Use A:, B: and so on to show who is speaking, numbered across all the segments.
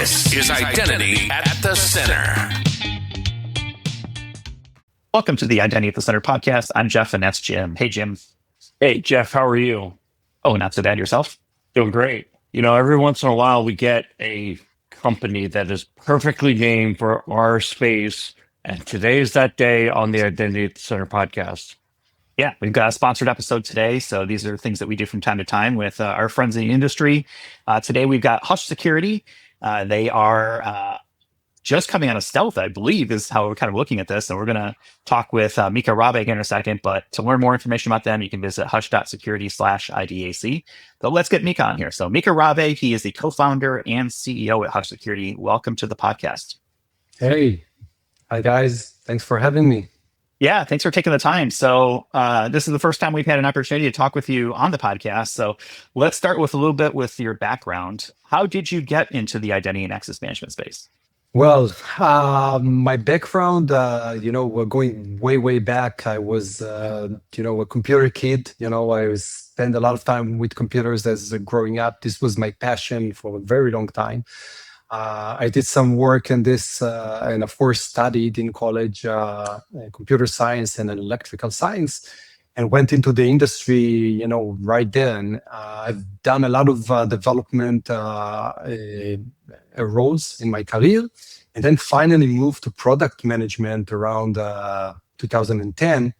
A: This is Identity at the Center.
B: Welcome to the Identity at the Center podcast. I'm Jeff, and that's Jim. Hey, Jim.
C: Hey, Jeff, how are you?
B: Oh, not so bad. Yourself?
C: Doing great. You know, every once in a while we get a company that is perfectly game for our space. And today is that day on the Identity at the Center podcast.
B: Yeah, we've got a sponsored episode today. So these are things that we do from time to time with our friends in the industry. Today we've got Hush Security. They are just coming out of stealth, I believe, is how we're kind of looking at this. And we're going to talk with Mika Rabe in a second. But to learn more information about them, you can visit hush.security/IDAC. But let's get Mika on here. So Mika Rabe, he is the co-founder and CEO at Hush Security. Welcome to the podcast.
D: Hey, hi guys. Thanks for having me.
B: Yeah, thanks for taking the time. So this is the first time we've had an opportunity to talk with you on the podcast. So let's start with a little bit with your background. How did you get into the identity and access management space?
D: Well, my background, we're going way back. I was, a computer kid. I spent a lot of time with computers as growing up. This was my passion for a very long time. I did some work in this, and of course studied in college computer science and electrical science, and went into the industry, right then. I've done a lot of development roles in my career, and then finally moved to product management around 2010.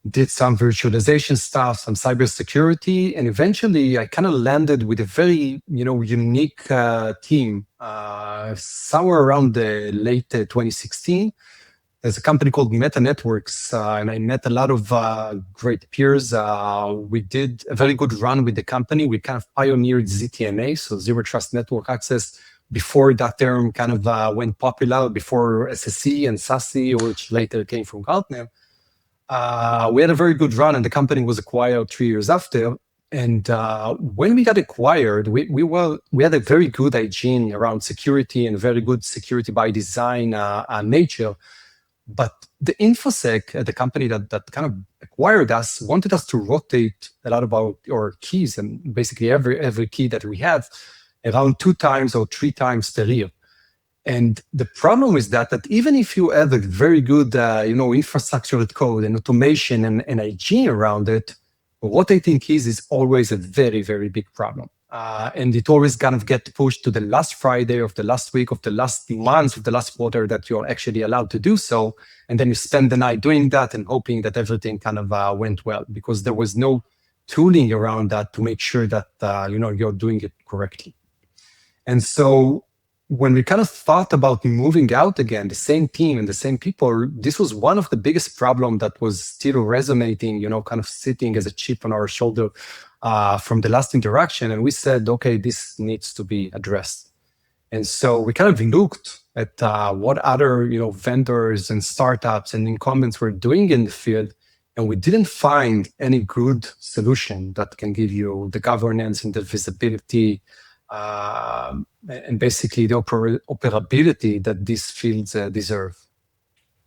D: Did some virtualization stuff, some cybersecurity, and eventually I kind of landed with a very, unique team somewhere around the late 2016. There's a company called Meta Networks, and I met a lot of great peers. We did a very good run with the company. We kind of pioneered ZTNA, so Zero Trust Network Access, before that term kind of went popular, before SSE and SASE, which later came from Gartner. We had a very good run, and the company was acquired 3 years after. And when we got acquired, we had a very good hygiene around security and very good security by design nature. But the InfoSec, the company that kind of acquired us, wanted us to rotate a lot of our keys, and basically every key that we have, around 2 times or 3 times per year. And the problem is that even if you have a very good, infrastructure code and automation and hygiene around it, rotating keys is always a very, very big problem. And it always kind of get pushed to the last Friday of the last week of the last month of the last quarter that you're actually allowed to do so. And then you spend the night doing that and hoping that everything kind of went well, because there was no tooling around that to make sure that, you're doing it correctly. And so when we kind of thought about moving out again, the same team and the same people, this was one of the biggest problems that was still resonating, kind of sitting as a chip on our shoulder from the last interaction. And we said, okay, this needs to be addressed. And so we kind of looked at what other, vendors and startups and incumbents were doing in the field. And we didn't find any good solution that can give you the governance and the visibility and basically the operability that these fields deserve.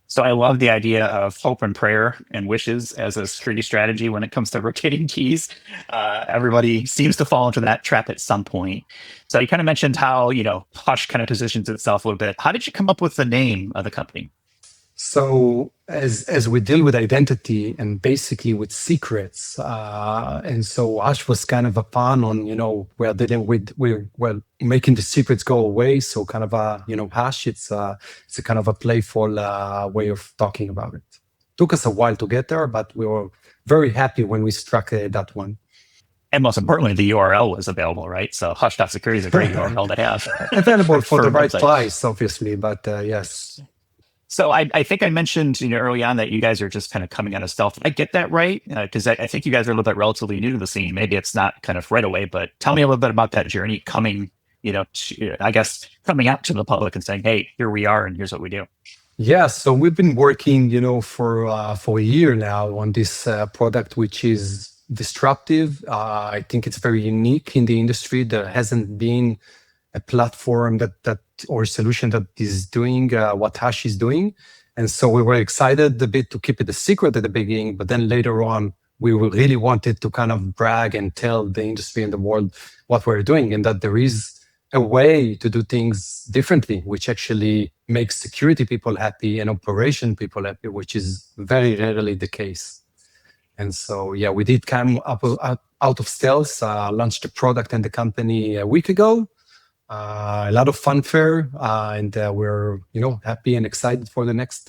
B: So I love the idea of hope and prayer and wishes as a security strategy when it comes to rotating keys. Everybody seems to fall into that trap at some point. So you kind of mentioned how, Hush kind of positions itself a little bit. How did you come up with the name of the company?
D: So as we deal with identity and basically with secrets, and so Hush was kind of a pun on, we're making the secrets go away. So kind of Hush, it's a kind of a playful way of talking about it. Took us a while to get there, but we were very happy when we struck that one.
B: And most importantly, the URL was available, right? So hush.security is a great URL to have.
D: Available for the right price, obviously, but yes.
B: So I think I mentioned early on that you guys are just kind of coming out of stealth. Did I get that right? Because I think you guys are a little bit relatively new to the scene. Maybe it's not kind of right away, but tell me a little bit about that journey coming, coming out to the public and saying, hey, here we are and here's what we do.
D: Yeah, so we've been working, for a year now on this product, which is disruptive. I think it's very unique in the industry. There hasn't been a platform that or solution that is doing what Hush is doing. And so we were excited a bit to keep it a secret at the beginning, but then later on, we really wanted to kind of brag and tell the industry and the world what we're doing, and that there is a way to do things differently, which actually makes security people happy and operation people happy, which is very rarely the case. And so, yeah, we did come out of stealth, launched the product and the company a week ago. A lot of fanfare, and we're happy and excited for the next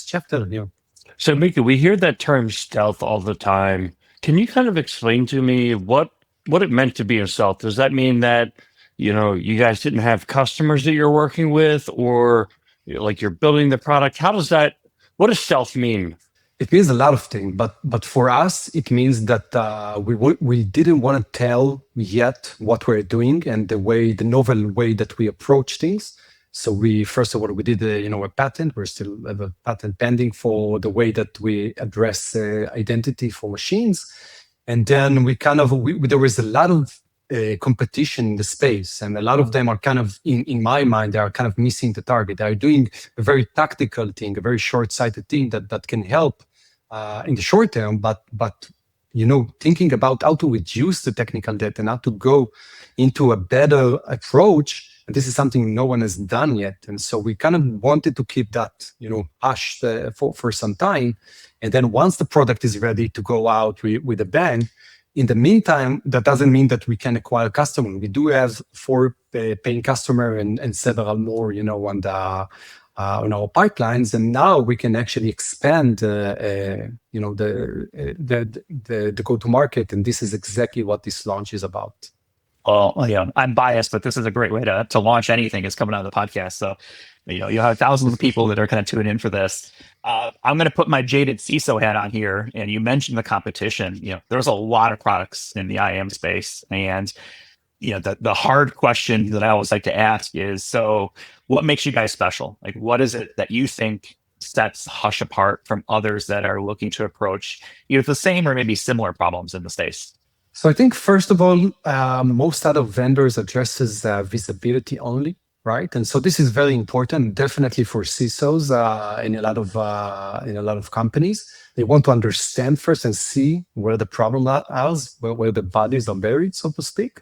D: chapter.
C: So, Mika, we hear that term stealth all the time. Can you kind of explain to me what it meant to be in stealth? Does that mean that you guys didn't have customers that you're working with, or like you're building the product? What does stealth mean?
D: It means a lot of things, but for us, it means that we didn't want to tell yet what we're doing and the novel way that we approach things. So first of all, we did a patent. We still have a patent pending for the way that we address identity for machines. And then there was a lot of competition in the space, and a lot of them are kind of, in my mind, they are kind of missing the target. They are doing a very tactical thing, a very short-sighted thing that can help in the short term, but thinking about how to reduce the technical debt and how to go into a better approach. And this is something no one has done yet, and so we kind of wanted to keep that hushed for some time. And then once the product is ready to go out with a bang, in the meantime, that doesn't mean that we can acquire customers. We do have 4 paying customer and several more, on our pipelines, and now we can actually expand, the go-to-market, and this is exactly what this launch is about.
B: Well, I'm biased, but this is a great way to launch anything. Is coming out of the podcast, so you have thousands of people that are kind of tuning in for this. I'm going to put my jaded CISO hat on here, and you mentioned the competition. There's a lot of products in the IAM space, and the hard question that I always like to ask is, so what makes you guys special? Like, what is it that you think sets Hush apart from others that are looking to approach either the same or maybe similar problems in the space?
D: So I think, first of all, most other vendors addresses visibility only, right? And so this is very important, definitely for CISOs in a lot of companies. They want to understand first and see where the problem is, where the bodies are buried, so to speak.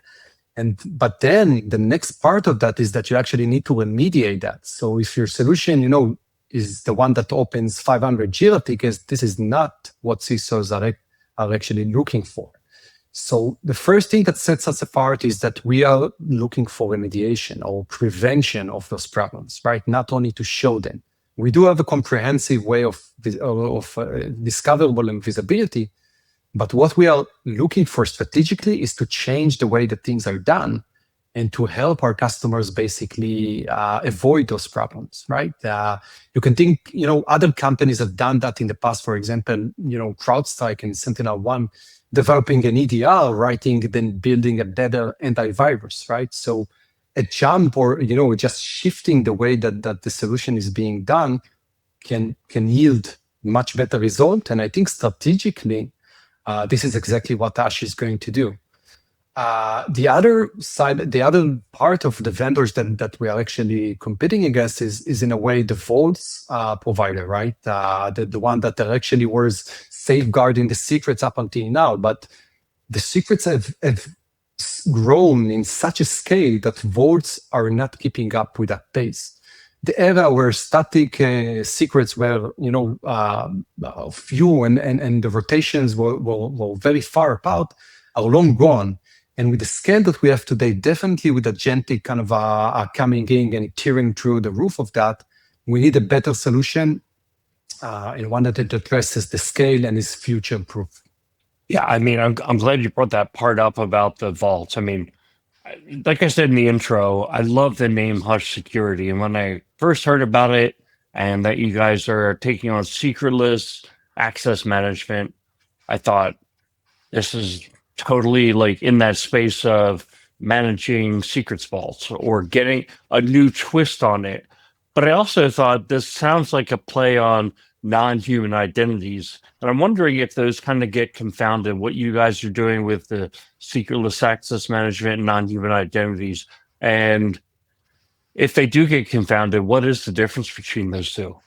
D: But then the next part of that is that you actually need to remediate that. So if your solution, is the one that opens 500 Jira tickets, this is not what CISOs are actually looking for. So the first thing that sets us apart is that we are looking for remediation or prevention of those problems, right? Not only to show them. We do have a comprehensive way of discoverable and visibility, but what we are looking for strategically is to change the way that things are done and to help our customers basically avoid those problems, right? You can think, other companies have done that in the past. For example, CrowdStrike and SentinelOne developing an EDR, writing, then building a better antivirus, right? So a jump or, just shifting the way that the solution is being done can yield much better result. And I think strategically, this is exactly what Hush is going to do. The other side, the other part of the vendors that we are actually competing against is in a way the vaults provider, right? The one that actually was safeguarding the secrets up until now, but the secrets have grown in such a scale that vaults are not keeping up with that pace. The era where static secrets were, few and the rotations were very far apart are long gone. And with the scale that we have today, definitely with agentic kind of coming in and tearing through the roof of that, we need a better solution and one that addresses the scale and is future-proof.
C: Yeah, I mean, I'm glad you brought that part up about the vaults. I mean, like I said in the intro, I love the name Hush Security. And when I first heard about it and that you guys are taking on secretless access management, I thought this is totally like in that space of managing secrets vaults or getting a new twist on it. But I also thought this sounds like a play on non-human identities. And I'm wondering if those kind of get confounded, what you guys are doing with the secretless access management and non-human identities. And if they do get confounded, what is the difference between those two?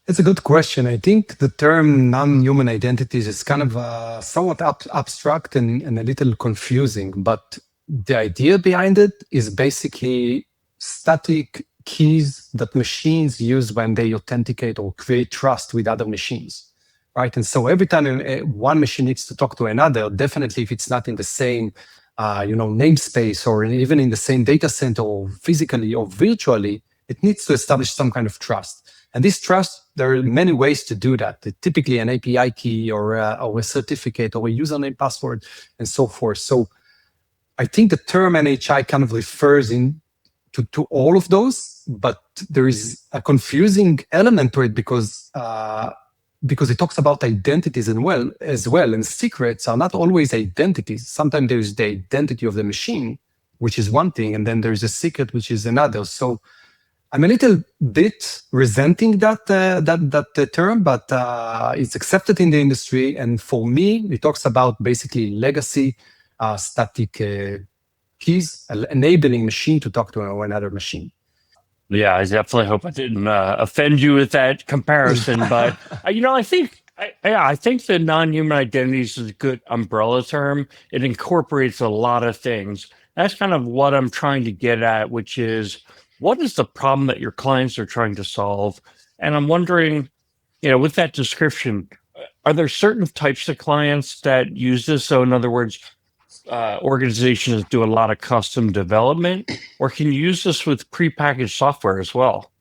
D: It's a good question. I think the term non-human identities is kind of somewhat abstract and a little confusing, but the idea behind it is basically static keys that machines use when they authenticate or create trust with other machines, right? And so every time one machine needs to talk to another, definitely if it's not in the same namespace or even in the same data center or physically or virtually, it needs to establish some kind of trust. And this trust, there are many ways to do that. Typically an API key or a certificate or a username password and so forth. So I think the term NHI kind of refers to all of those, but there is a confusing element to it because it talks about identities as well. And secrets are not always identities. Sometimes there's the identity of the machine, which is one thing, and then there's a secret, which is another. So I'm a little bit resenting that term, but it's accepted in the industry. And for me, it talks about basically legacy static keys, enabling machine to talk to another machine.
C: Yeah, I definitely hope I didn't offend you with that comparison, but I think the non-human identities is a good umbrella term. It incorporates a lot of things. That's kind of what I'm trying to get at, which is what is the problem that your clients are trying to solve? And I'm wondering, with that description, are there certain types of clients that use this? So in other words, organizations do a lot of custom development, or can you use this with prepackaged software as well?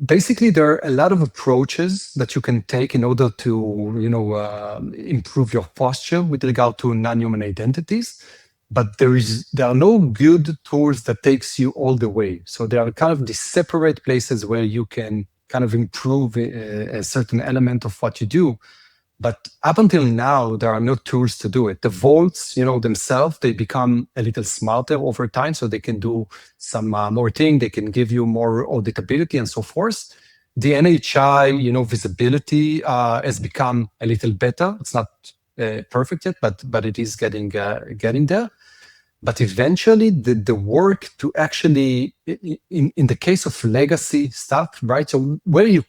D: Basically, there are a lot of approaches that you can take in order to, improve your posture with regard to non-human identities. But there are no good tools that takes you all the way. So there are kind of these separate places where you can kind of improve a certain element of what you do. But up until now, there are no tools to do it. The vaults, themselves, they become a little smarter over time, so they can do some more things. They can give you more auditability and so forth. The NHI, visibility has become a little better. It's not perfect yet, but it is getting there. But eventually, the work to actually, in the case of legacy stuff, right? So where you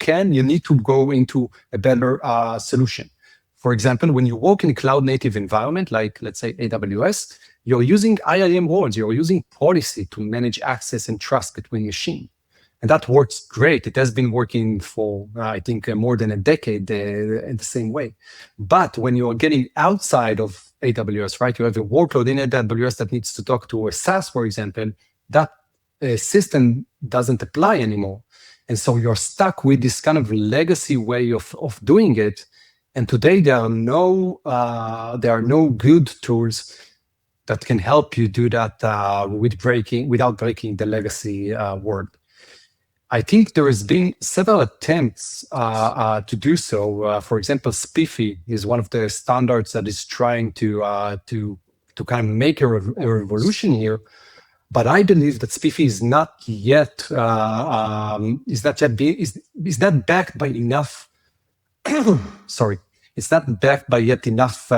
D: need to go into a better solution. For example, when you work in a cloud-native environment, like let's say AWS, you're using IAM roles, you're using policy to manage access and trust between machines. And that works great. It has been working for, I think, more than a decade in the same way. But when you're getting outside of AWS, right, you have a workload in AWS that needs to talk to a SaaS, for example, that system doesn't apply anymore. And so you're stuck with this kind of legacy way of doing it. And today there are no good tools that can help you do that without breaking the legacy world. I think there has been several attempts to do so. For example, SPIFFE is one of the standards that is trying to kind of make a revolution here. But I believe that SPIFFE is not yet backed by enough. Sorry, it's not backed by yet enough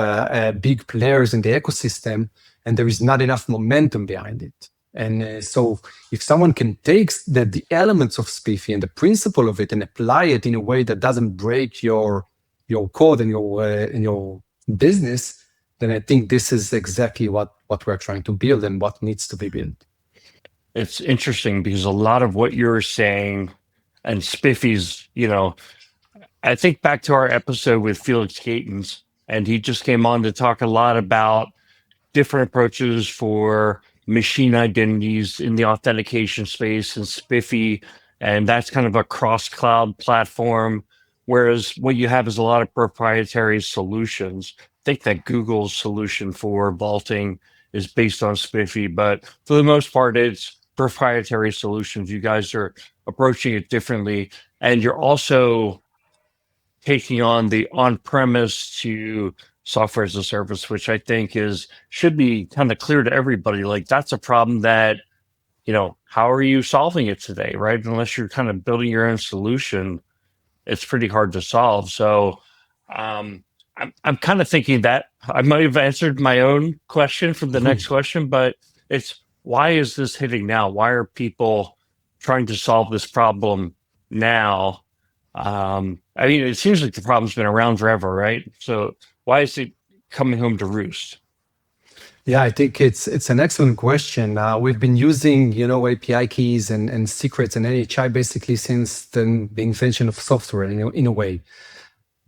D: big players in the ecosystem, and there is not enough momentum behind it. And so if someone can take the elements of SPIFFE and the principle of it and apply it in a way that doesn't break your code and your business, then I think this is exactly what we're trying to build and what needs to be built.
C: It's interesting because a lot of what you're saying and SPIFFE's, I think back to our episode with Felix Gatens, and he just came on to talk a lot about different approaches for machine identities in the authentication space and SPIFFE, and that's kind of a cross-cloud platform, whereas what you have is a lot of proprietary solutions. I think that Google's solution for vaulting is based on SPIFFE, but for the most part, it's proprietary solutions. You guys are approaching it differently, and you're also taking on the on-premise to software as a service, which I think should be kind of clear to everybody. Like that's a problem that, how are you solving it today, right? Unless you're kind of building your own solution, it's pretty hard to solve. So I'm kind of thinking that I might have answered my own question for the next question, but it's why is this hitting now? Why are people trying to solve this problem now? It seems like the problem's been around forever, right? So why is it coming home to roost?
D: Yeah, I think it's an excellent question. We've been using, API keys and secrets and NHI basically since the invention of software in a way.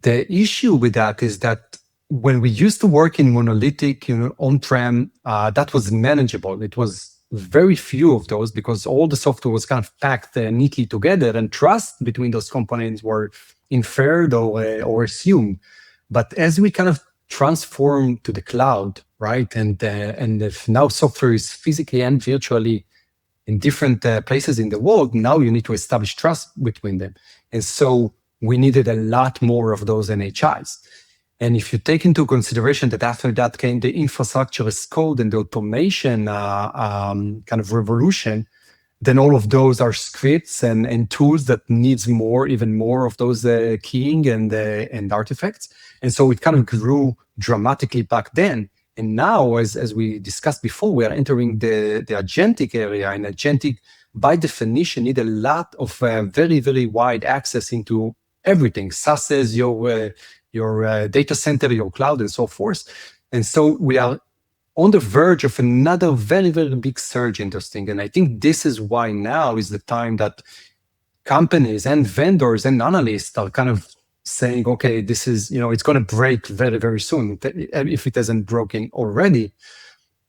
D: The issue with that is that when we used to work in monolithic, on-prem, that was manageable. It was very few of those because all the software was kind of packed neatly together, and trust between those components were inferred or assumed. But as we kind of transform to the cloud, right, and if now software is physically and virtually in different places in the world, now you need to establish trust between them. And so we needed a lot more of those NHIs. And if you take into consideration that after that came the infrastructure as code and the automation kind of revolution, then all of those are scripts and tools that needs even more of those keying and artifacts. And so it kind of grew dramatically back then. And now, as we discussed before, we are entering the agentic area, and agentic, by definition, need a lot of very, very wide access into everything, SaaS, your data center, your cloud, and so forth. And so we are on the verge of another very, very big surge in this thing. And I think this is why now is the time that companies and vendors and analysts are kind of saying, okay, this is, it's going to break very, very soon, if it hasn't broken already.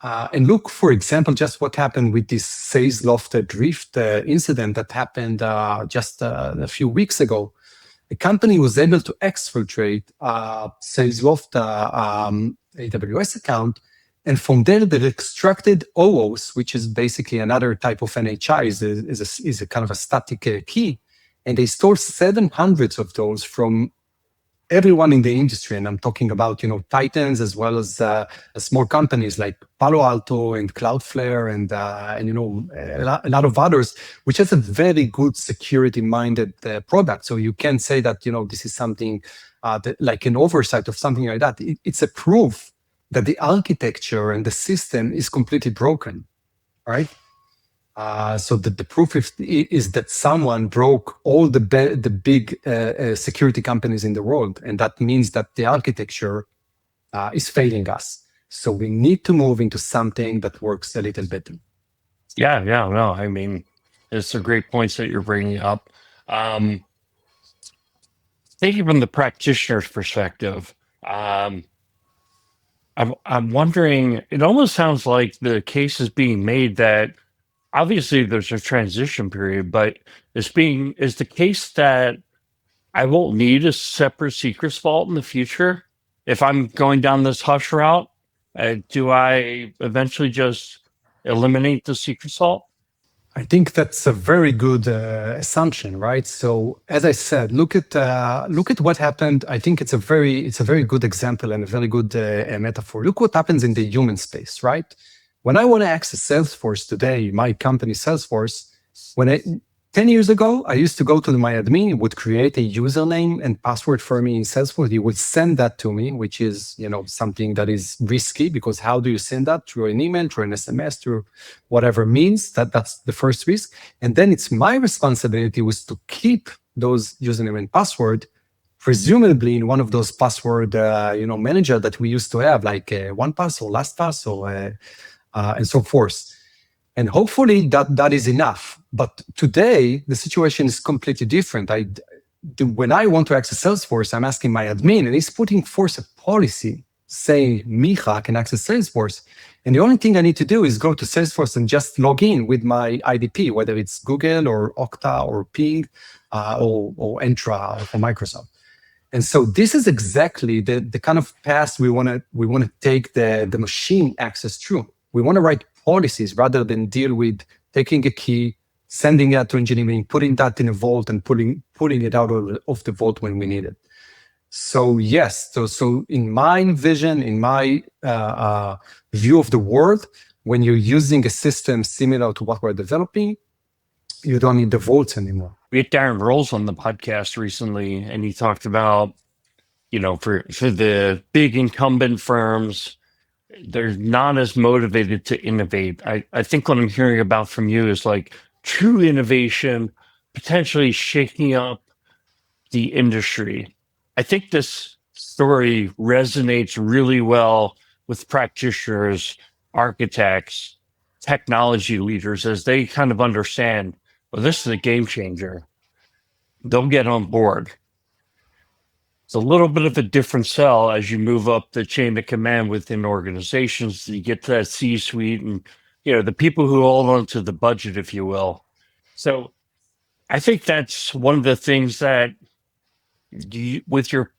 D: And look, for example, just what happened with this Salesloft Drift incident that happened just a few weeks ago. The company was able to exfiltrate Salesloft AWS account, and from there they extracted OAuth, which is basically another type of NHI, is a kind of a static key, and they stole 700 of those from everyone in the industry. And I'm talking about titans as well as small companies like Palo Alto and Cloudflare and a lot of others, which has a very good security-minded product. So you can say that this is something that, like an oversight of something like that. It's a proof that the architecture and the system is completely broken, right? So the proof is that someone broke all the big security companies in the world, and that means that the architecture is failing us. So we need to move into something that works a little better.
C: Yeah, no, I mean, it's a great points that you're bringing up. Thinking from the practitioner's perspective, I'm wondering, it almost sounds like the case is being made that obviously there's a transition period, but is the case that I won't need a separate secrets vault in the future if I'm going down this hush route? Do I eventually just eliminate the secrets vault?
D: I think that's a very good assumption, right? So, as I said, look at what happened. I think it's a very good example and a very good metaphor. Look what happens in the human space, right? When I want to access Salesforce today, my company Salesforce, 10 years ago, I used to go to my admin, he would create a username and password for me in Salesforce. He would send that to me, which is, something that is risky, because how do you send that? Through an email, through an SMS, through whatever means. That's the first risk. And then it's my responsibility was to keep those username and password, presumably in one of those password, manager that we used to have, like 1Pass or LastPass or and so forth. And hopefully that is enough. But today, the situation is completely different. When I want to access Salesforce, I'm asking my admin, and he's putting forth a policy saying, Micha can access Salesforce. And the only thing I need to do is go to Salesforce and just log in with my IDP, whether it's Google or Okta or Ping or Entra or Microsoft. And so this is exactly the kind of path we want to take the machine access through. We want to write policies rather than deal with taking a key, sending it to engineering, putting that in a vault, and pulling it out of the vault when we need it. So yes, so in my vision, in my view of the world, when you're using a system similar to what we're developing, you don't need the vaults anymore.
C: We had Darren Rolls on the podcast recently, and he talked about, for the big incumbent firms, they're not as motivated to innovate. I think what I'm hearing about from you is like true innovation, potentially shaking up the industry. I think this story resonates really well with practitioners architects, technology leaders, as they kind of understand, well, this is a game changer, they'll get on board. It's a little bit of a different sell as you move up the chain of command within organizations. You get to that C-suite and, the people who hold on to the budget, if you will. So I think that's one of the things that with your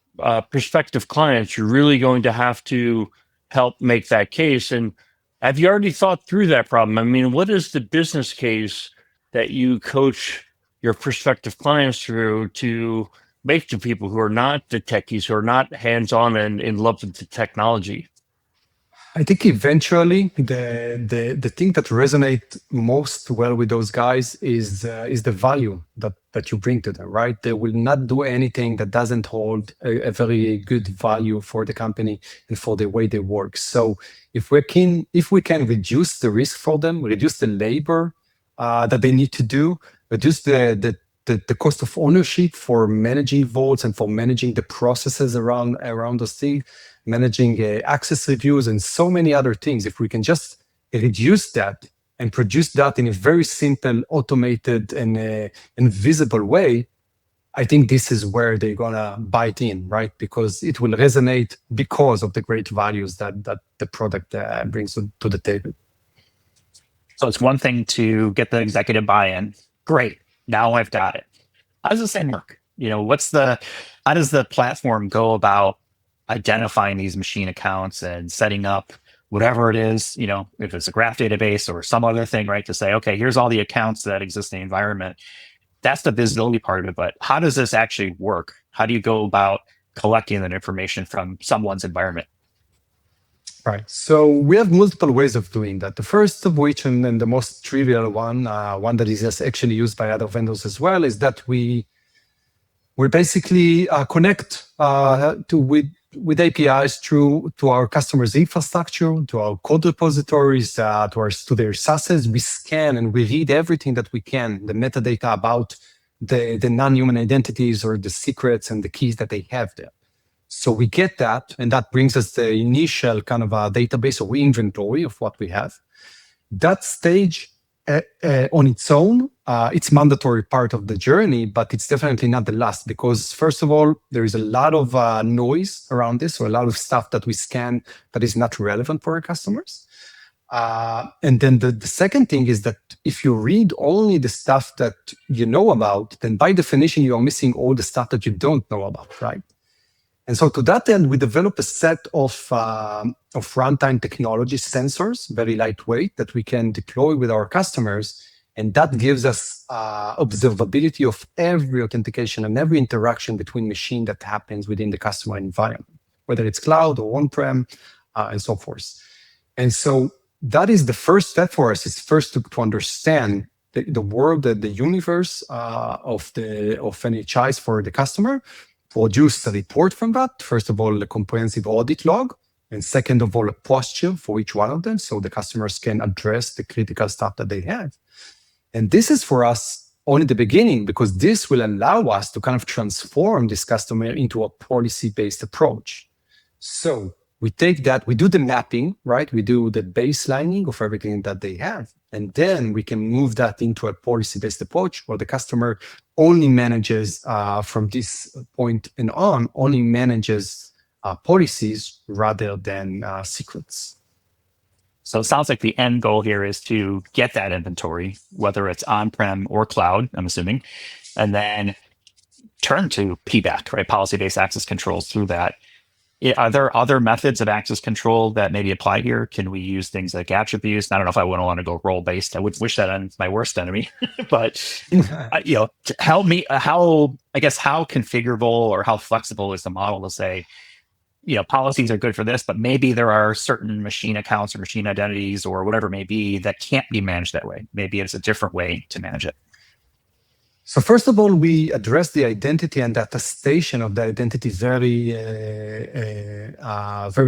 C: prospective clients, you're really going to have to help make that case. And have you already thought through that problem? I mean, what is the business case that you coach your prospective clients through to make to people who are not the techies, who are not hands-on and in love with the technology?
D: I think eventually the thing that resonates most well with those guys is the value that you bring to them, right? They will not do anything that doesn't hold a very good value for the company and for the way they work. So if we can reduce the risk for them, reduce the labor that they need to do, reduce the cost of ownership for managing vaults and for managing the processes around those things, managing access reviews and so many other things. If we can just reduce that and produce that in a very simple, automated and visible way, I think this is where they're gonna bite in, right? Because it will resonate because of the great values that the product brings to the table.
B: So it's one thing to get the executive buy-in. Great, now I've got it. How does this work? How does the platform go about identifying these machine accounts and setting up whatever it is, if it's a graph database or some other thing, right? To say, okay, here's all the accounts that exist in the environment. That's the visibility part of it. But how does this actually work? How do you go about collecting that information from someone's environment?
D: Right. So we have multiple ways of doing that. The first of which, and then the most trivial one that is just actually used by other vendors as well, is that we basically connect with APIs to our customers' infrastructure, to our code repositories, to their SASs. We scan and we read everything that we can, the metadata about the non-human identities or the secrets and the keys that they have there. So we get that, and that brings us the initial kind of a database or inventory of what we have. That stage on its own, it's mandatory part of the journey, but it's definitely not the last, because first of all, there is a lot of noise around this, or a lot of stuff that we scan that is not relevant for our customers. And then the second thing is that if you read only the stuff that you know about, then by definition, you are missing all the stuff that you don't know about, right? And so to that end, we develop a set of runtime technology sensors, very lightweight, that we can deploy with our customers. And that gives us observability of every authentication and every interaction between machine that happens within the customer environment, whether it's cloud or on-prem and so forth. And so that is the first step for us, is first to understand the world, the universe of NHIs for the customer, produce a report from that. First of all, a comprehensive audit log, and second of all, a posture for each one of them, so the customers can address the critical stuff that they have. And this is for us only the beginning, because this will allow us to kind of transform this customer into a policy-based approach. So we take that, we do the mapping, right? We do the baselining of everything that they have. And then we can move that into a policy-based approach where the customer only manages from this point and on, only manages policies rather than secrets.
B: So it sounds like the end goal here is to get that inventory, whether it's on-prem or cloud, I'm assuming, and then turn to PBAC, right? Policy-based access controls through that. Are there other methods of access control that maybe apply here? Can we use things like attributes? I don't know if I wouldn't want to go role-based. I would wish that on my worst enemy, but help me. How configurable or how flexible is the model to say, policies are good for this, but maybe there are certain machine accounts or machine identities or whatever it may be that can't be managed that way. Maybe it's a different way to manage it.
D: So first of all, we address the identity and the attestation of the identity very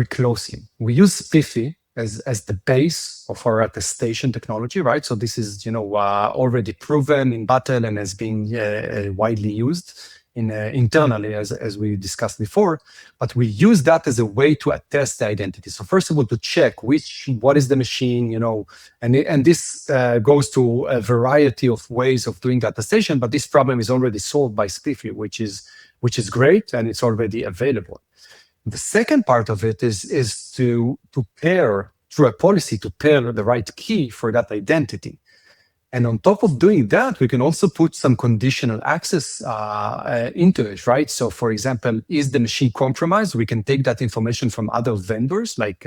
D: closely. We use SPIFFE as the base of our attestation technology, right? So this is already proven in battle and has been widely used. internally, as we discussed before. But we use that as a way to attest the identity. So first of all, to check what is the machine, and this goes to a variety of ways of doing the attestation. But this problem is already solved by Spiffy, which is great, and it's already available. The second part of it is to pair through a policy to pair the right key for that identity. And on top of doing that, we can also put some conditional access into it, right? So for example, is the machine compromised? We can take that information from other vendors like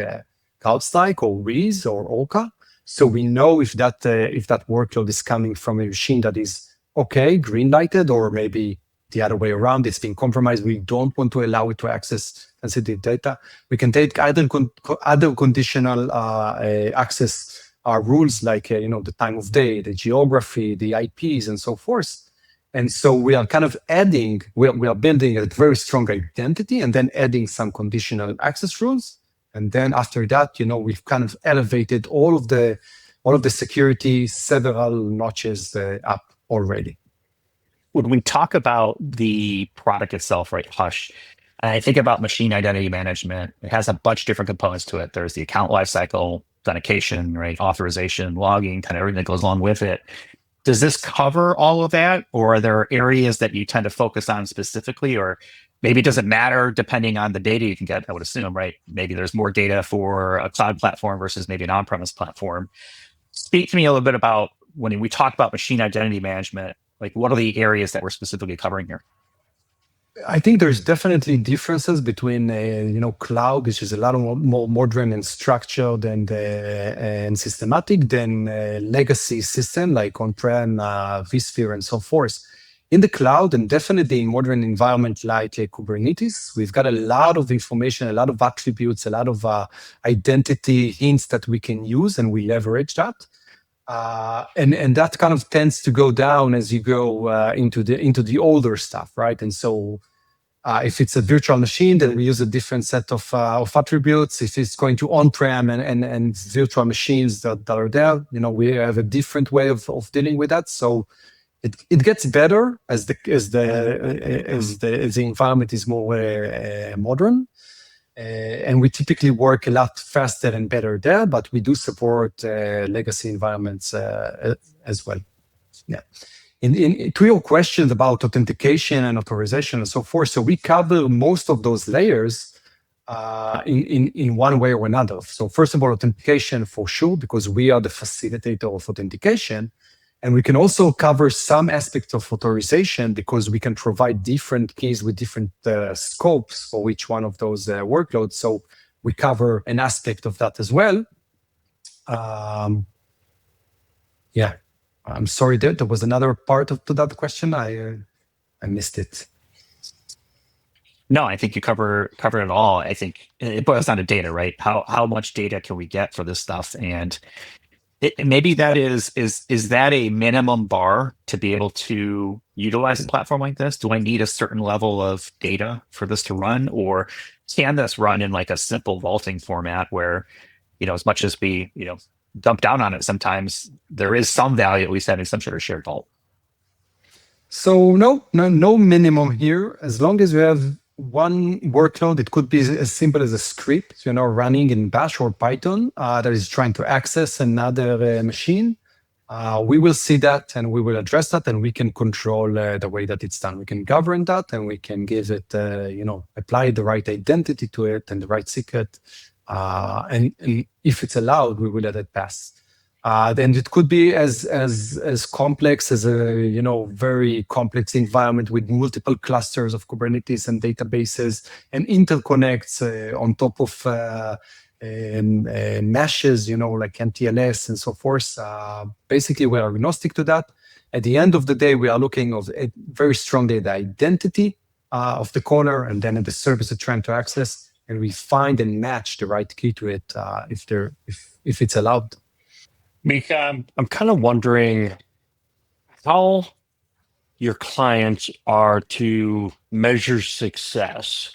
D: CrowdStrike or Wiz or Orca. So we know if that workload is coming from a machine that is okay, green lighted, or maybe the other way around, it's been compromised. We don't want to allow it to access sensitive data. We can take other conditional access rules like the time of day, the geography, the IPs, and so forth. And so we are kind of we are building a very strong identity and then adding some conditional access rules. And then after that, we've kind of elevated all of the security several notches up already.
B: When we talk about the product itself, right, Hush, and I think about machine identity management, it has a bunch of different components to it. There's the account lifecycle, authentication, right, authorization, logging, kind of everything that goes along with it. Does this cover all of that, or are there areas that you tend to focus on specifically, or maybe it doesn't matter depending on the data you can get, I would assume, right? Maybe there's more data for a cloud platform versus maybe an on-premise platform. Speak to me a little bit about when we talk about machine identity management, like what are the areas that we're specifically covering here?
D: I think there's definitely differences between cloud, which is a lot more modern and structured and systematic than legacy system like on-prem, vSphere, and so forth. In the cloud, and definitely in modern environment like Kubernetes, we've got a lot of information, a lot of attributes, a lot of identity hints that we can use, and we leverage that. And that kind of tends to go down as you go into the older stuff, right? And so if it's a virtual machine, then we use a different set of attributes. If it's going to on-prem and virtual machines that are there, we have a different way of dealing with that. So it gets better as the environment is more modern. And we typically work a lot faster and better there, but we do support legacy environments as well. Yeah. To your questions about authentication and authorization and so forth, so we cover most of those layers in one way or another. So first of all, authentication for sure, because we are the facilitator of authentication. And we can also cover some aspects of authorization because we can provide different keys with different scopes for each one of those workloads. So we cover an aspect of that as well. Yeah, I'm sorry, there was another part to that question. I missed it.
B: No, I think you cover it all. I think it boils down to data, right? How much data can we get for this stuff? And maybe that is that a minimum bar to be able to utilize a platform like this? Do I need a certain level of data for this to run, or can this run in like a simple vaulting format where, as much as we, dump down on it, sometimes there is some value at least having some sort of shared vault?
D: So no minimum here. As long as you have one workload, it could be as simple as a script, running in Bash or Python that is trying to access another machine. We will see that and we will address that, and we can control the way that it's done. We can govern that, and we can give it, apply the right identity to it and the right secret. And if it's allowed, we will let it pass. Then it could be as complex as a very complex environment with multiple clusters of Kubernetes and databases and interconnects on top of meshes, like MTLS and so forth. Basically, we are agnostic to that. At the end of the day, we are looking at very strongly the identity of the caller, and then the service they're trying to access, and we find and match the right key to it if it's allowed.
C: Mika, I'm kind of wondering how your clients are to measure success.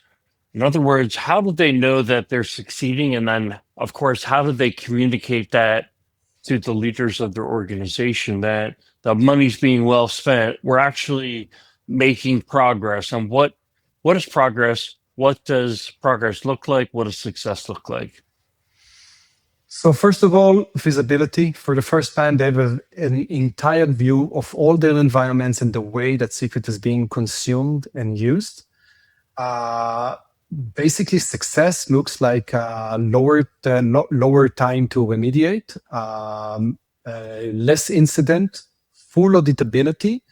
C: In other words, how do they know that they're succeeding? And then, of course, how do they communicate that to the leaders of their organization that the money's being well spent? We're actually making progress, and what is progress? What does progress look like? What does success look like?
D: So first of all, visibility. For the first time, they have an entire view of all their environments and the way that secret is being consumed and used. Basically, success looks like lower time to remediate, less incident, full auditability,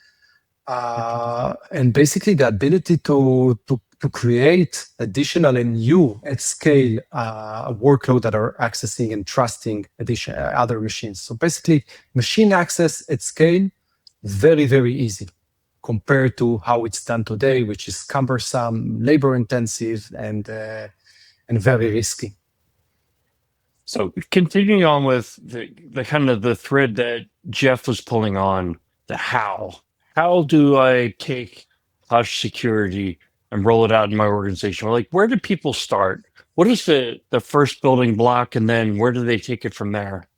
D: and basically the ability to create additional and new at scale workload that are accessing and trusting other machines. So basically, machine access at scale, very, very easy compared to how it's done today, which is cumbersome, labor intensive, and very risky.
C: So continuing on with the kind of the thread that Jeff was pulling on, the how. How do I take Hush Security and roll it out in my organization? Like, where do people start? What is the first building block, and then where do they take it from there?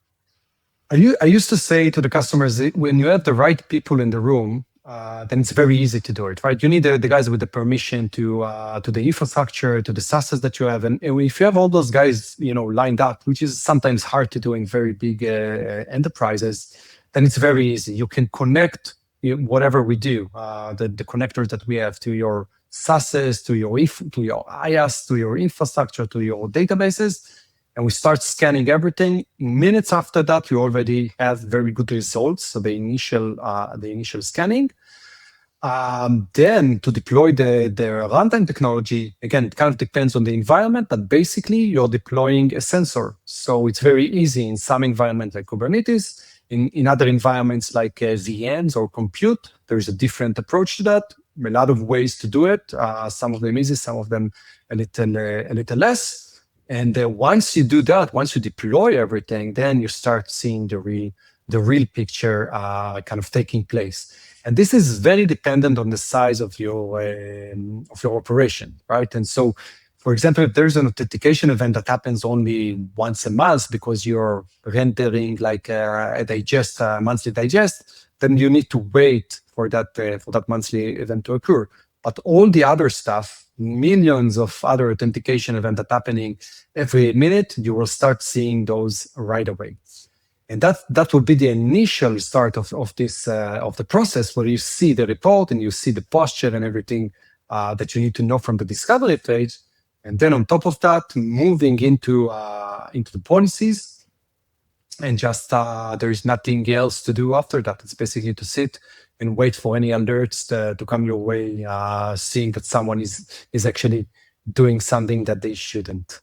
D: I used to say to the customers, when you have the right people in the room, then it's very easy to do it, right? You need the guys with the permission to the infrastructure, to the SaaS that you have, and if you have all those guys, lined up, which is sometimes hard to do in very big enterprises, then it's very easy. You can connect whatever we do, the connectors that we have to your SaaS, to your IaaS, to your infrastructure, to your databases, and we start scanning everything. Minutes after that, you already have very good results. So the initial scanning. Then to deploy the runtime technology, again, it kind of depends on the environment, but basically you're deploying a sensor. So it's very easy in some environments like Kubernetes. In other environments like VMs or compute, there's a different approach to that. A lot of ways to do it. Some of them easy, some of them a little less. And once you do that, once you deploy everything, then you start seeing the real picture kind of taking place. And this is very dependent on the size of your operation, right? And so, for example, if there's an authentication event that happens only once a month because you're rendering like a monthly digest, then you need to wait for that monthly event to occur. But all the other stuff, millions of other authentication events that are happening every minute, you will start seeing those right away. And that will be the initial start of the process, where you see the report and you see the posture and everything that you need to know from the discovery phase. And then on top of that, moving into the policies, and just there is nothing else to do after that. It's basically to sit and wait for any alerts to come your way, seeing that someone is actually doing something that they shouldn't.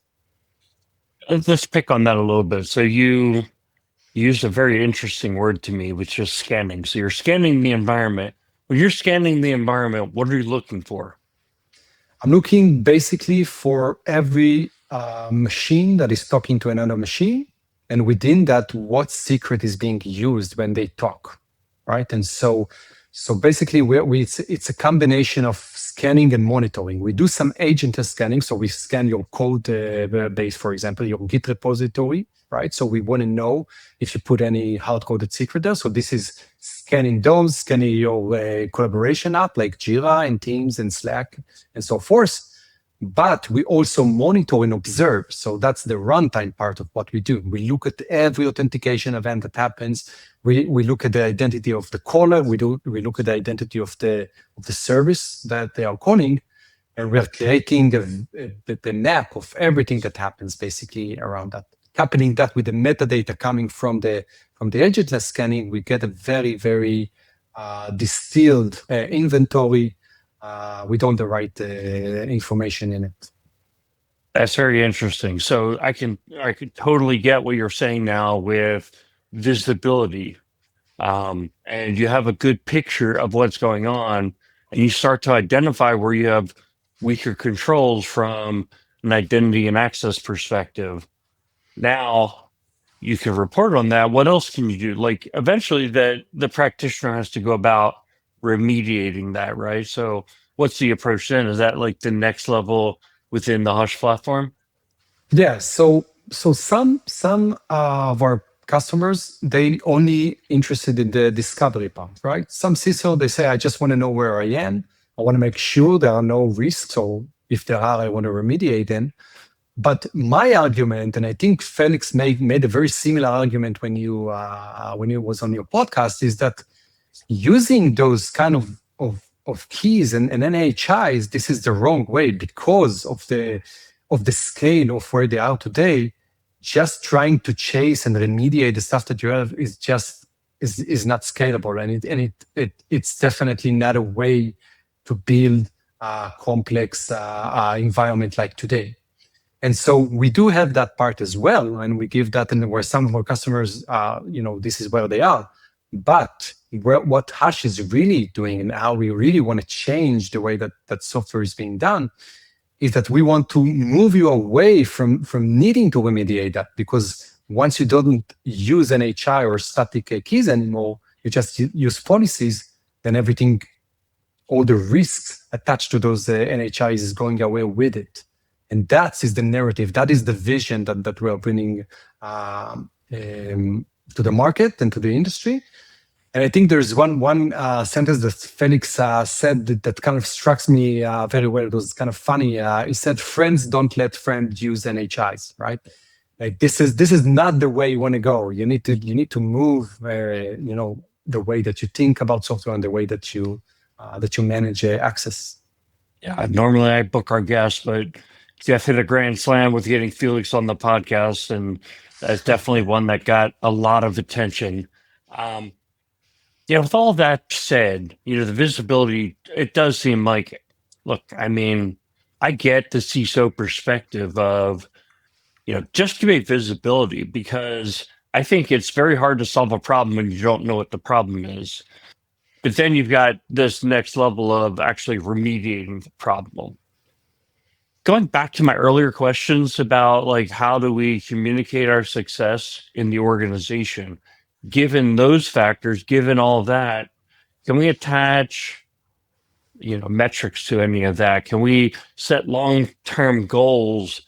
C: Let's pick on that a little bit. So you used a very interesting word to me, which is scanning. So you're scanning the environment. When you're scanning the environment, what are you looking for?
D: I'm looking basically for every machine that is talking to another machine, and within that, what secret is being used when they talk. Right, and so basically, it's a combination of scanning and monitoring. We do some agent scanning, so we scan your code base, for example, your Git repository, right? So we want to know if you put any hard-coded secret there. So this is scanning your collaboration app like Jira and Teams and Slack and so forth. But we also monitor and observe. So that's the runtime part of what we do. We look at every authentication event that happens. We look at the identity of the caller. We look at the identity of the service that they are calling, and we are creating the map of everything that happens basically around that. Coupling that with the metadata coming from the agentless scanning, we get a very, very distilled inventory with all the right information in it.
C: That's very interesting. So I could totally get what you're saying now with visibility, and you have a good picture of what's going on, and you start to identify where you have weaker controls from an identity and access perspective. Now you can report on that. What else can you do? Like eventually the practitioner has to go about remediating that, right? So what's the approach then? Is that like the next level within the Hush platform?
D: Yeah. So some of our customers, they only interested in the discovery part, right? Some CISO, they say, I just want to know where I am. I want to make sure there are no risks, or if there are, I want to remediate them. But my argument, and I think Felix made a very similar argument when you was on your podcast, is that using those kind of keys and NHIs, this is the wrong way because of the scale of where they are today. Just trying to chase and remediate the stuff that you have is not scalable, and it's definitely not a way to build a complex environment like today. And so we do have that part as well, and we give that, and where some of our customers, this is where they are. But what Hush is really doing, and how we really want to change the way that software is being done, is that we want to move you away from needing to remediate that, because once you don't use NHI or static keys anymore, you just use policies, then everything, all the risks attached to those NHIs is going away with it. And that is the narrative, that is the vision that we are bringing to the market and to the industry. And I think there's one sentence that Felix said that kind of struck me very well. It was kind of funny. He said, "Friends don't let friends use NHIs." Right? Like this is not the way you want to go. You need to move, the way that you think about software and the way that you manage access.
C: Yeah, normally I book our guests, but Jeff hit a grand slam with getting Felix on the podcast, and that's definitely one that got a lot of attention. With all that said, the visibility, it does seem like, look, I mean, I get the CISO perspective of, just give me visibility, because I think it's very hard to solve a problem when you don't know what the problem is. But then you've got this next level of actually remediating the problem. Going back to my earlier questions about how do we communicate our success in the organization, given those factors, given all of that, can we attach, metrics to any of that? Can we set long-term goals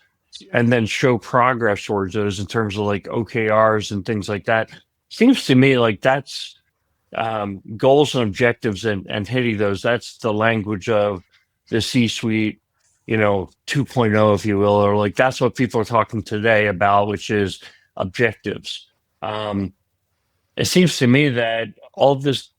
C: and then show progress towards those in terms of OKRs and things like that? Seems to me like that's goals and objectives, and hitting those. That's the language of the C-suite, 2.0, if you will, or that's what people are talking today about, which is objectives. It seems to me that all this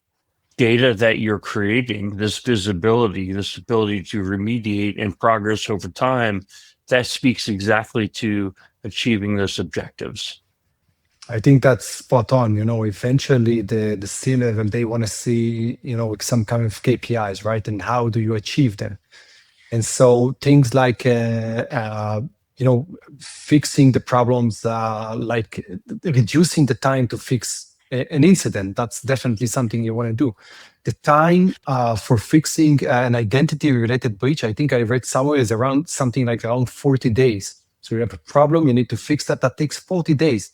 C: data that you're creating, this visibility, this ability to remediate and progress over time, that speaks exactly to achieving those objectives.
D: I think that's spot on. Eventually the C-level, they want to see, some kind of KPIs, right? And how do you achieve them? And so things like, fixing the problems, like reducing the time to fix an incident, that's definitely something you want to do. The time for fixing an identity-related breach, I think I read somewhere, is around 40 days. So you have a problem, you need to fix that. That takes 40 days.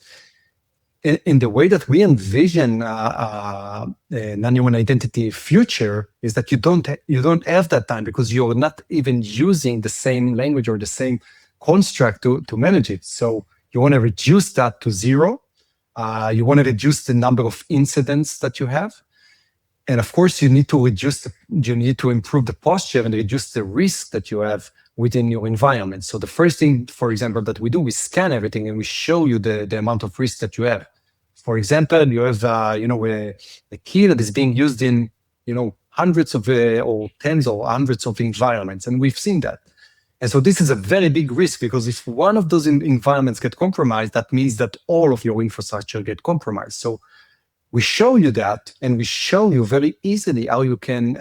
D: In the way that we envision non-human identity future is that you don't have that time, because you're not even using the same language or the same construct to manage it. So you want to reduce that to zero. You want to reduce the number of incidents that you have. And of course, you need to improve the posture and reduce the risk that you have within your environment. So the first thing, for example, that we do, we scan everything and we show you the amount of risk that you have. For example, you have, a key that is being used in, hundreds of or tens or hundreds of environments. And we've seen that. And so this is a very big risk, because if one of those environments get compromised, that means that all of your infrastructure get compromised. So we show you that, and we show you very easily how you can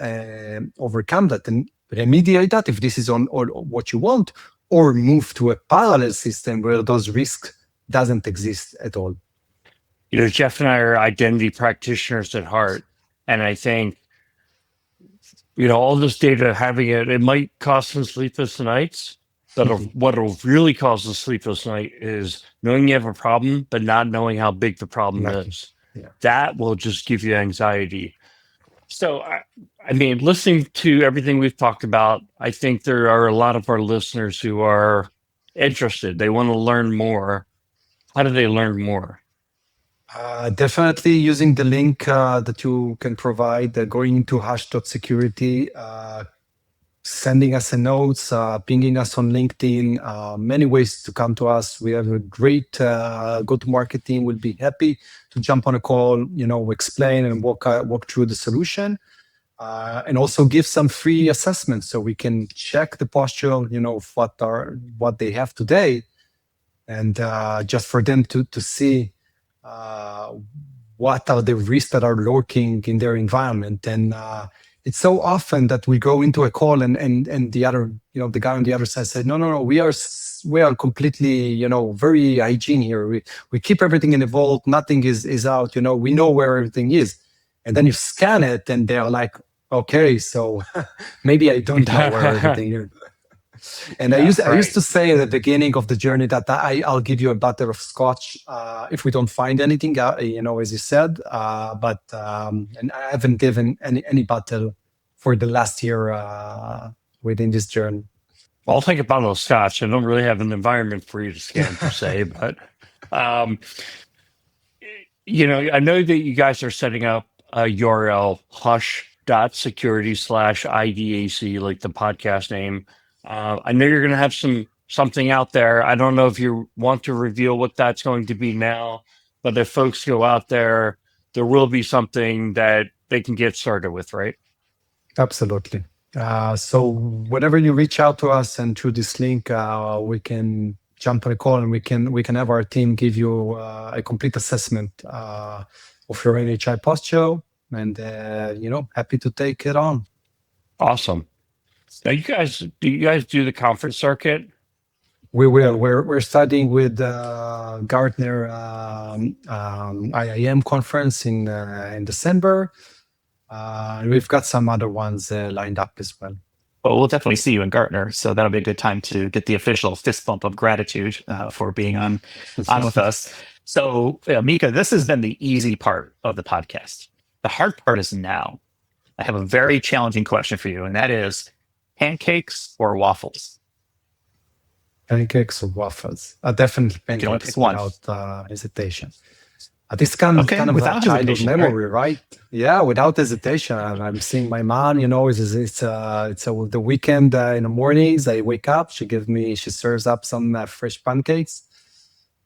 D: overcome that and remediate that if this is on or what you want, or move to a parallel system where those risks doesn't exist at all.
C: Jeff and I are identity practitioners at heart, and I think all this data, having it might cause some sleepless nights, but what'll really cause a sleepless night is knowing you have a problem, but not knowing how big the problem is.
D: Yeah.
C: That will just give you anxiety. So, I mean, listening to everything we've talked about, I think there are a lot of our listeners who are interested. They want to learn more. How do they learn more?
D: Definitely using the link that you can provide, going into hash.security, sending us a notes, pinging us on LinkedIn, many ways to come to us. We have a great go-to-market team. We'll be happy to jump on a call, explain and walk through the solution, and also give some free assessments so we can check the posture, of what they have today, and just for them to see what are the risks that are lurking in their environment. And it's so often that we go into a call and the other, the guy on the other side said, no, we are completely, very hygiene here. We keep everything in the vault. Nothing is out. We know where everything is. And then you scan it, and they're like, okay, so maybe I don't know where everything is. And I used to say at the beginning of the journey that I'll give you a bottle of scotch if we don't find anything, as you said. But and I haven't given any bottle for the last year within this journey.
C: Well, I'll take a bottle of scotch. I don't really have an environment for you to scan per se, but I know that you guys are setting up a URL hush.security/IDAC, like the podcast name. I know you're going to have something out there. I don't know if you want to reveal what that's going to be now, but if folks go out there will be something that they can get started with, right?
D: Absolutely. So whenever you reach out to us and through this link, we can jump on a call and we can have our team give you a complete assessment of your NHI posture, and happy to take it on.
C: Awesome. Now, do you guys do the conference circuit?
D: We will. We're studying with Gartner IIM conference in December. We've got some other ones lined up as well.
B: Well, we'll definitely see you in Gartner, so that'll be a good time to get the official fist bump of gratitude for being on with us. So, Mika, this has been the easy part of the podcast. The hard part is now. I have a very challenging question for you, and that is pancakes or waffles?
D: Pancakes or waffles? Definitely pancakes without hesitation. This kind of a childhood memory, right? Yeah, without hesitation. I'm seeing my mom, it's the weekend in the mornings. I wake up, she serves up some fresh pancakes.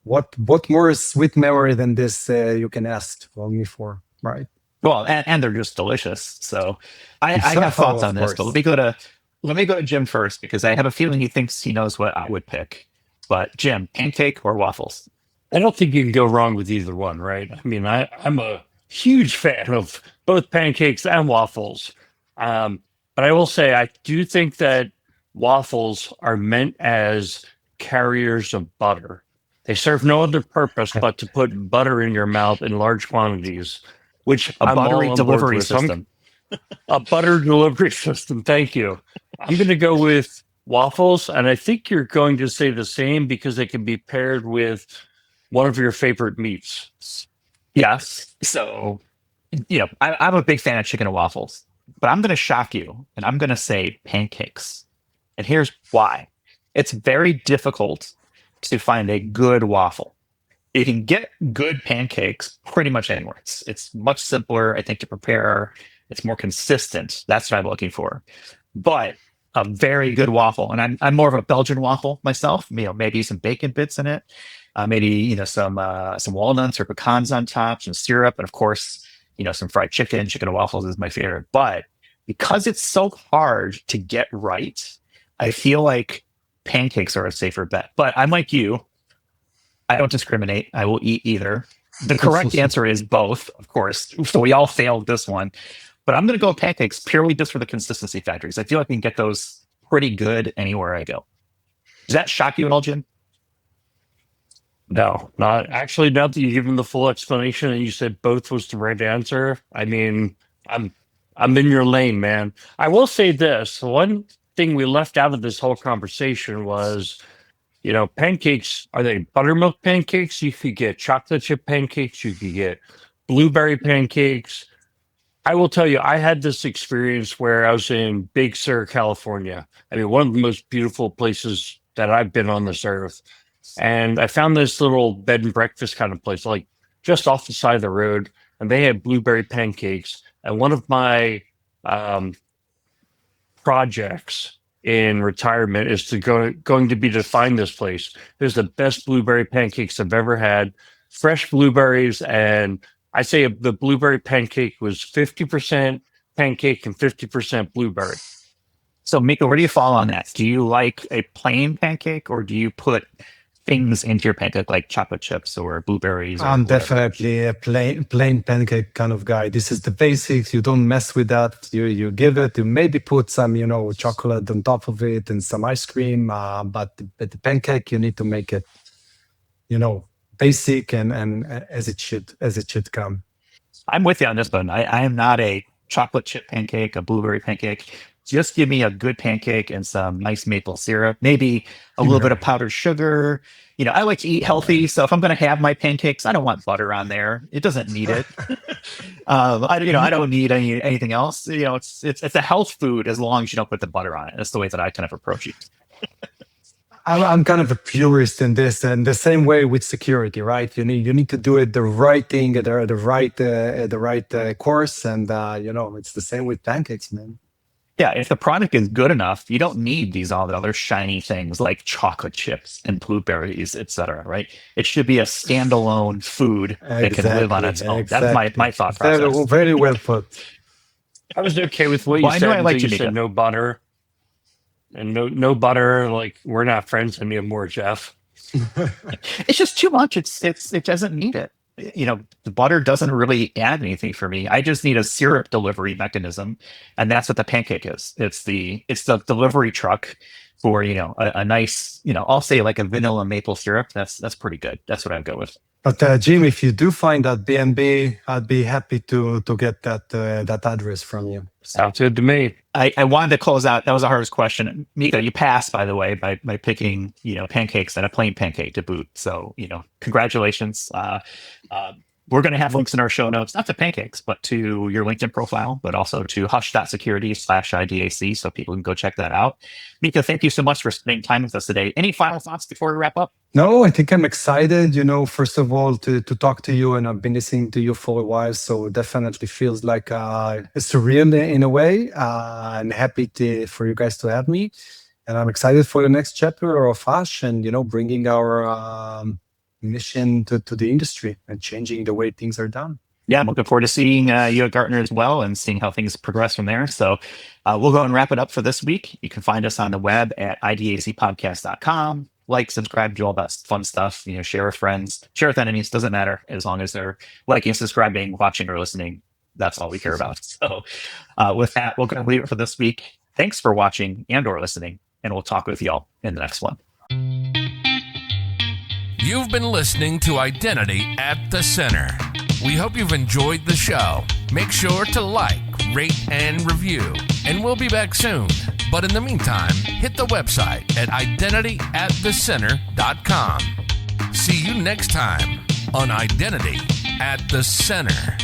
D: What more sweet memory than this you can ask me for, right?
B: Well, and they're just delicious. So I have thoughts on this, but let me go to Jim first, because I have a feeling he thinks he knows what I would pick. But Jim, pancake or waffles?
C: I don't think you can go wrong with either one, right? I mean, I'm a huge fan of both pancakes and waffles. But I will say, I do think that waffles are meant as carriers of butter. They serve no other purpose but to put butter in your mouth in large quantities, which
B: a buttery delivery system.
C: A butter delivery system. Thank you. I'm going to go with waffles, and I think you're going to say the same because they can be paired with one of your favorite meats.
B: Yes. So, I'm a big fan of chicken and waffles, but I'm going to shock you, and I'm going to say pancakes. And here's why. It's very difficult to find a good waffle. You can get good pancakes pretty much anywhere. It's much simpler, I think, to prepare. It's more consistent. That's what I'm looking for. But a very good waffle, and I'm more of a Belgian waffle myself. Maybe some bacon bits in it, maybe some walnuts or pecans on top, some syrup, and of course some fried chicken. Chicken and waffles is my favorite. But because it's so hard to get right, I feel like pancakes are a safer bet. But I'm like you. I don't discriminate. I will eat either. The correct answer is both, of course. So we all failed this one. But I'm going to go with pancakes purely just for the consistency factors. I feel like we can get those pretty good anywhere I go. Does that shock you at all, Jim?
C: No, not actually. Now that you give him the full explanation and you said both was the right answer, I mean, I'm in your lane, man. I will say this: one thing we left out of this whole conversation was, pancakes. Are they buttermilk pancakes? You could get chocolate chip pancakes. You could get blueberry pancakes. I will tell you, I had this experience where I was in Big Sur, California. I mean, one of the most beautiful places that I've been on this earth. And I found this little bed and breakfast kind of place, like just off the side of the road, and they had blueberry pancakes. And one of my projects in retirement is going to be to find this place. There's the best blueberry pancakes I've ever had. Fresh blueberries, and I say the blueberry pancake was 50% pancake and 50% blueberry.
B: So, Mika, where do you fall on that? Do you like a plain pancake, or do you put things into your pancake like chocolate chips or blueberries? Or
D: I'm
B: whatever?
D: definitely a plain pancake kind of guy. This is the basics. You don't mess with that. You give it. You maybe put some, chocolate on top of it and some ice cream. But the pancake, you need to make it, basic and as it should come.
B: I'm with you on this one. I am not a chocolate chip pancake, a blueberry pancake. Just give me a good pancake and some nice maple syrup, maybe a little bit of powdered sugar. I like to eat healthy, so if I'm going to have my pancakes, I don't want butter on there. It doesn't need it. I don't need anything else. It's a health food as long as you don't put the butter on it. That's the way that I kind of approach it.
D: I'm kind of a purist in this, and the same way with security, right? You need to do it the right thing at the right course, and it's the same with pancakes, man.
B: Yeah, if the product is good enough, you don't need all the other shiny things like chocolate chips and blueberries, etc. Right? It should be a standalone food that can live on its own. That's my thought process.
D: Very well put.
C: I was okay with what you said.
B: I like
C: you said no butter, and no butter. Like, we're not friends anymore, Jeff.
B: It's just too much. It doesn't need it. The butter doesn't really add anything for me. I just need a syrup delivery mechanism, and that's what the pancake is. It's the delivery truck for a nice I'll say like a vanilla maple syrup. That's pretty good. That's what I'd go with.
D: But Jim, if you do find that B&B, I'd be happy to get that address from you.
C: Sounds good to me.
B: I wanted to close out. That was the hardest question. Mika, you passed, by the way, by picking pancakes and a plain pancake to boot. So congratulations. We're going to have links in our show notes, not to pancakes, but to your LinkedIn profile, but also to hush.security/IDAC, so people can go check that out. Mika, thank you so much for spending time with us today. Any final thoughts before we wrap up?
D: No, I think I'm excited, first of all, to talk to you, and I've been listening to you for a while, so it definitely feels like it's surreal in a way. I'm happy for you guys to have me, and I'm excited for the next chapter of Hush and, bringing our mission to the industry and changing the way things are done.
B: Yeah, I'm looking forward to seeing you at Gartner as well and seeing how things progress from there. So we'll go and wrap it up for this week. You can find us on the web at idacpodcast.com. Like, subscribe, do all that fun stuff. Share with friends, share with enemies. Doesn't matter, as long as they're liking, subscribing, watching, or listening. That's all we care about. So with that, we're going to leave it for this week. Thanks for watching and/or listening, and we'll talk with y'all in the next one.
A: You've been listening to Identity at the Center. We hope you've enjoyed the show. Make sure to like, rate, and review. And we'll be back soon. But in the meantime, hit the website at identityatthecenter.com. See you next time on Identity at the Center.